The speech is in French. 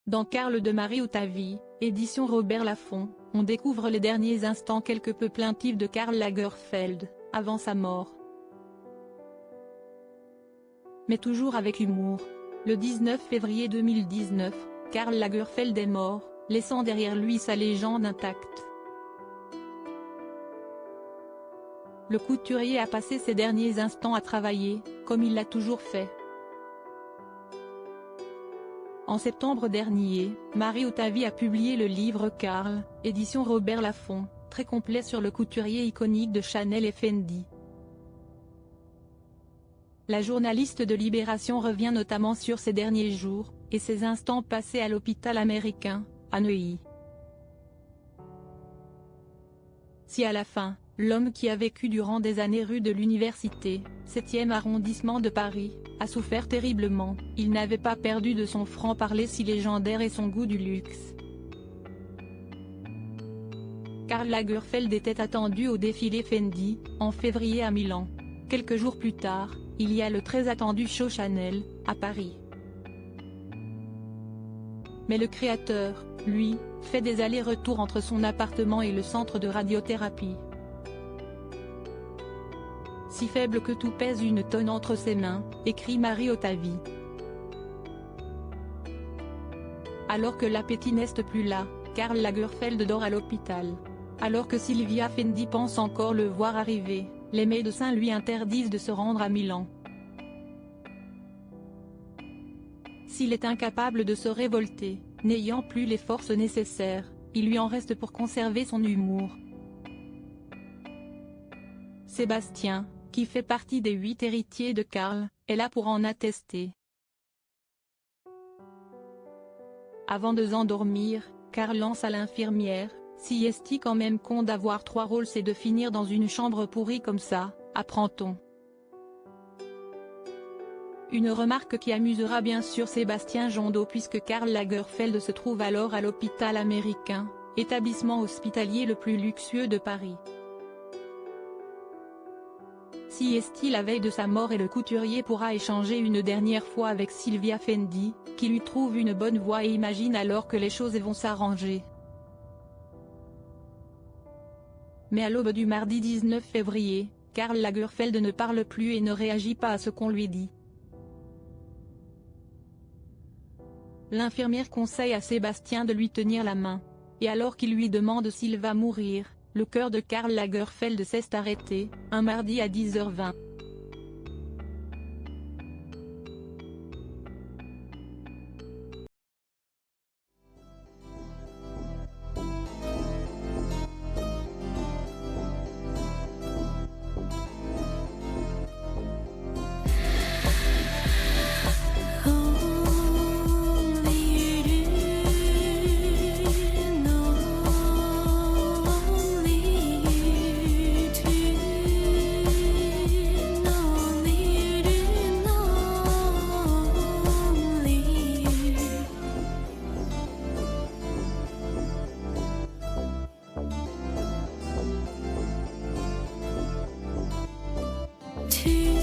Dans Karl de Marie ou ta vie, édition Robert Laffont, on découvre les derniers instants quelque peu plaintifs de Karl Lagerfeld, avant sa mort. Mais toujours avec humour. Le 19 février 2019, Karl Lagerfeld est mort, laissant derrière lui sa légende intacte. Le couturier a passé ses derniers instants à travailler, comme il l'a toujours fait. En septembre dernier, Marie ou ta vie a publié le livre Karl, édition Robert Laffont, très complet sur le couturier iconique de Chanel et Fendi. La journaliste de Libération revient notamment sur ses derniers jours, et ses instants passés à l'hôpital américain, à Neuilly. Si à la fin, l'homme qui a vécu durant des années rue de l'Université, 7e arrondissement de Paris, a souffert terriblement, il n'avait pas perdu de son franc-parler si légendaire et son goût du luxe. Karl Lagerfeld était attendu au défilé Fendi, en février à Milan. Quelques jours plus tard, il y a le très attendu show Chanel, à Paris. Mais le créateur, lui, fait des allers-retours entre son appartement et le centre de radiothérapie. Si faible que tout pèse une tonne entre ses mains, écrit Marie Otavi. Alors que l'appétit n'est plus là, Karl Lagerfeld dort à l'hôpital. Alors que Silvia Fendi pense encore le voir arriver, les médecins lui interdisent de se rendre à Milan. S'il est incapable de se révolter, n'ayant plus les forces nécessaires, il lui en reste pour conserver son humour. Sébastien, qui fait partie des 8 héritiers de Karl, est là pour en attester. Avant de s'endormir, Karl lance à l'infirmière: « Si est-il quand même con d'avoir 3 rôles, c'est de finir dans une chambre pourrie comme ça, apprend-on ». Une remarque qui amusera bien sûr Sébastien Jondot puisque Karl Lagerfeld se trouve alors à l'hôpital américain, établissement hospitalier le plus luxueux de Paris. Si est-il la veille de sa mort et le couturier pourra échanger une dernière fois avec Silvia Fendi, qui lui trouve une bonne voix et imagine alors que les choses vont s'arranger. Mais à l'aube du mardi 19 février, Karl Lagerfeld ne parle plus et ne réagit pas à ce qu'on lui dit. L'infirmière conseille à Sébastien de lui tenir la main. Et alors qu'il lui demande s'il va mourir, le cœur de Karl Lagerfeld s'est arrêté, un mardi à 10h20. To